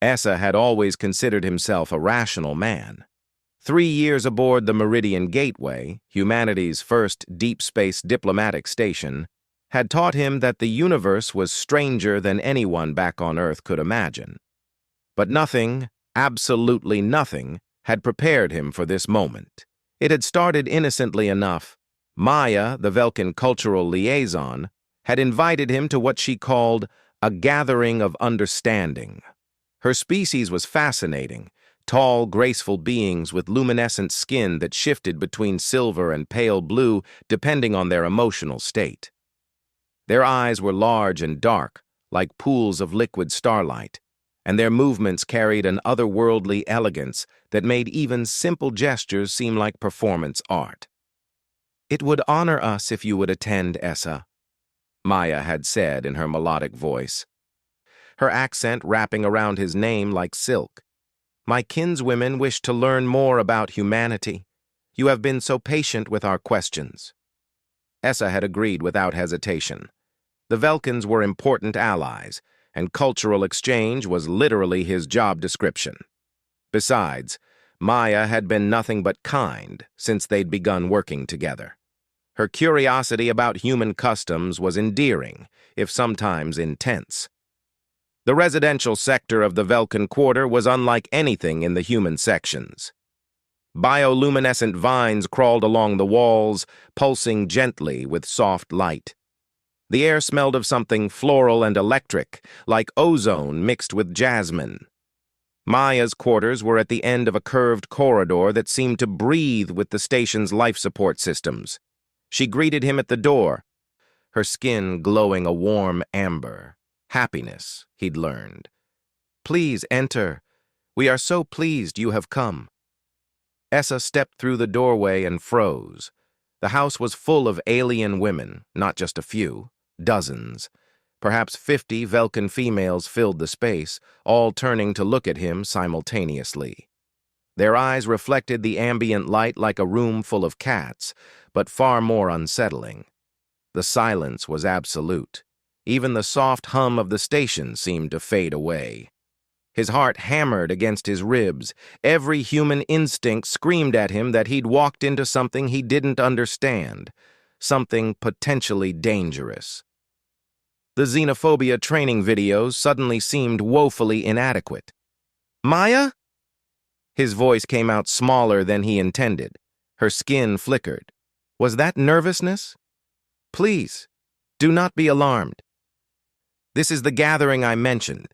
Essa had always considered himself a rational man. 3 years aboard the Meridian Gateway, humanity's first deep space diplomatic station, had taught him that the universe was stranger than anyone back on Earth could imagine. But nothing, absolutely nothing, had prepared him for this moment. It had started innocently enough. Maya, the Velkin cultural liaison, had invited him to what she called a gathering of understanding. Her species was fascinating, tall, graceful beings with luminescent skin that shifted between silver and pale blue depending on their emotional state. Their eyes were large and dark, like pools of liquid starlight, and their movements carried an otherworldly elegance that made even simple gestures seem like performance art. "It would honor us if you would attend, Essa," Maya had said in her melodic voice, her accent wrapping around his name like silk. "My kinswomen wish to learn more about humanity. You have been so patient with our questions." Essa had agreed without hesitation. The Velkins were important allies, and cultural exchange was literally his job description. Besides, Maya had been nothing but kind since they'd begun working together. Her curiosity about human customs was endearing, if sometimes intense. The residential sector of the Velkin Quarter was unlike anything in the human sections. Bioluminescent vines crawled along the walls, pulsing gently with soft light. The air smelled of something floral and electric, like ozone mixed with jasmine. Maya's quarters were at the end of a curved corridor that seemed to breathe with the station's life support systems. She greeted him at the door, her skin glowing a warm amber. Happiness, he'd learned. "Please enter. We are so pleased you have come." Essa stepped through the doorway and froze. The house was full of alien women, not just a few, dozens. Perhaps 50 Velkin females filled the space, all turning to look at him simultaneously. Their eyes reflected the ambient light like a room full of cats, but far more unsettling. The silence was absolute. Even the soft hum of the station seemed to fade away. His heart hammered against his ribs. Every human instinct screamed at him that he'd walked into something he didn't understand, something potentially dangerous. The xenophobia training videos suddenly seemed woefully inadequate. "Maya?" His voice came out smaller than he intended. Her skin flickered. "Was that nervousness? Please, do not be alarmed. This is the gathering I mentioned."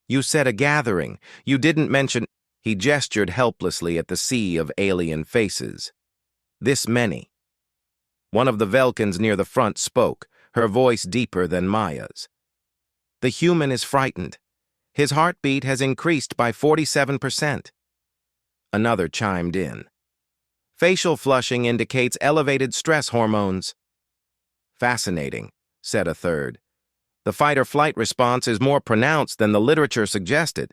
"You said a gathering. You didn't mention—" He gestured helplessly at the sea of alien faces. "This many." One of the Velkins near the front spoke, her voice deeper than Maya's. "The human is frightened. His heartbeat has increased by 47%. Another chimed in. "Facial flushing indicates elevated stress hormones." "Fascinating," said a third. "The fight-or-flight response is more pronounced than the literature suggested."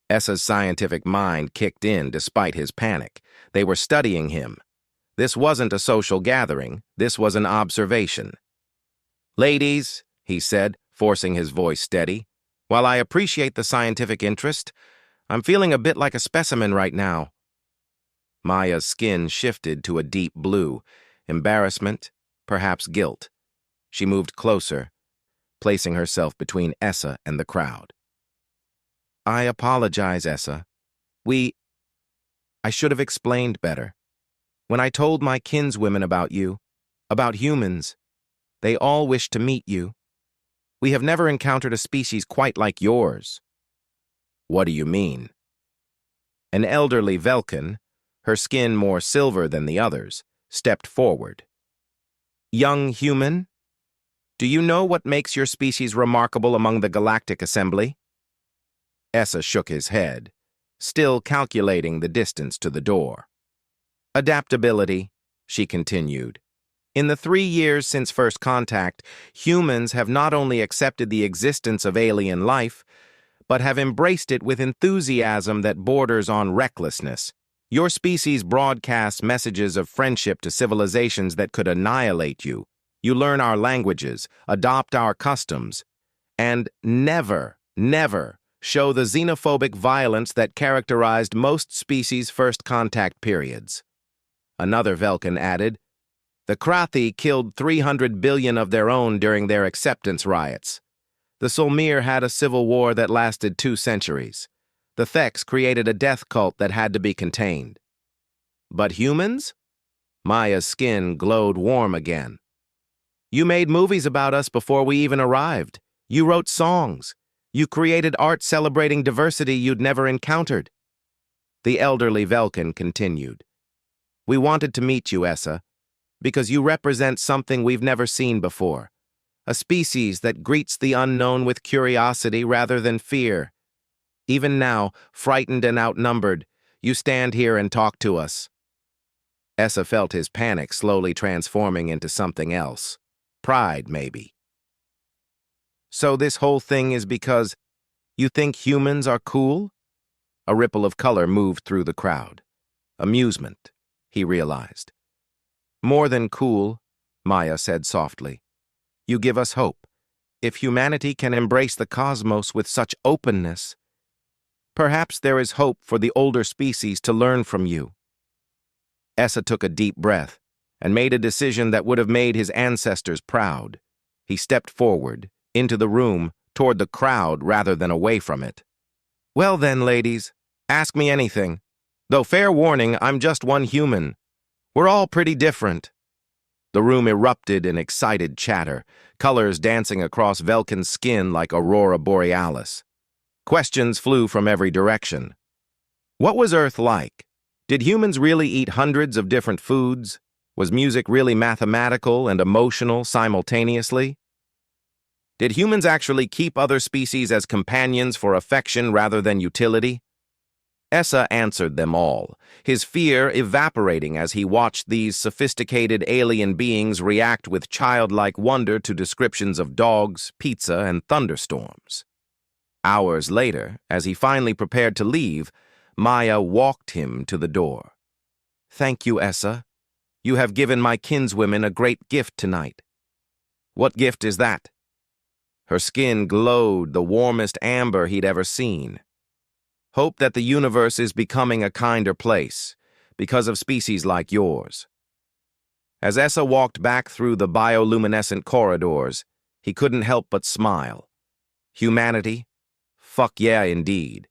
Essa's scientific mind kicked in despite his panic. They were studying him. This wasn't a social gathering. This was an observation. "Ladies," he said, forcing his voice steady, "while I appreciate the scientific interest, I'm feeling a bit like a specimen right now." Maya's skin shifted to a deep blue. Embarrassment, perhaps guilt. She moved closer, placing herself between Essa and the crowd. "I apologize, Essa. I should have explained better. When I told my kinswomen about you, about humans, they all wished to meet you. We have never encountered a species quite like yours." "What do you mean?" An elderly Velkin, her skin more silver than the others, stepped forward. "Young human, do you know what makes your species remarkable among the Galactic Assembly?" Essa shook his head, still calculating the distance to the door. "Adaptability," she continued. "In the 3 years since first contact, humans have not only accepted the existence of alien life, but have embraced it with enthusiasm that borders on recklessness. Your species broadcasts messages of friendship to civilizations that could annihilate you. You learn our languages, adopt our customs, and never show the xenophobic violence that characterized most species' first contact periods. Another Velkin added, the Krathi killed 300 billion of their own during their acceptance riots. The Solmir had a civil war that lasted 2 centuries. The Thex created a death cult that had to be contained. But humans? Maya's skin glowed warm again. You made movies about us before we even arrived. You wrote songs. You created art celebrating diversity you'd never encountered. The elderly Velkin continued. We wanted to meet you, Essa, because you represent something we've never seen before. A species that greets the unknown with curiosity rather than fear. Even now, frightened and outnumbered, you stand here and talk to us. Essa felt his panic slowly transforming into something else. Pride, maybe. So this whole thing is because you think humans are cool? A ripple of color moved through the crowd. Amusement, he realized. More than cool, Maya said softly. You give us hope. If humanity can embrace the cosmos with such openness, perhaps there is hope for the older species to learn from you. Essa took a deep breath and made a decision that would have made his ancestors proud. He stepped forward, into the room, toward the crowd rather than away from it. Well then, ladies, ask me anything. Though fair warning, I'm just one human. We're all pretty different. The room erupted in excited chatter, colors dancing across Velkin's skin like aurora borealis. Questions flew from every direction. What was Earth like? Did humans really eat hundreds of different foods? Was music really mathematical and emotional simultaneously? Did humans actually keep other species as companions for affection rather than utility? Essa answered them all, his fear evaporating as he watched these sophisticated alien beings react with childlike wonder to descriptions of dogs, pizza, and thunderstorms. Hours later, as he finally prepared to leave, Maya walked him to the door. Thank you, Essa. You have given my kinswomen a great gift tonight. What gift is that? Her skin glowed the warmest amber he'd ever seen. Hope that the universe is becoming a kinder place because of species like yours. As Essa walked back through the bioluminescent corridors, he couldn't help but smile. Humanity? Fuck yeah, indeed.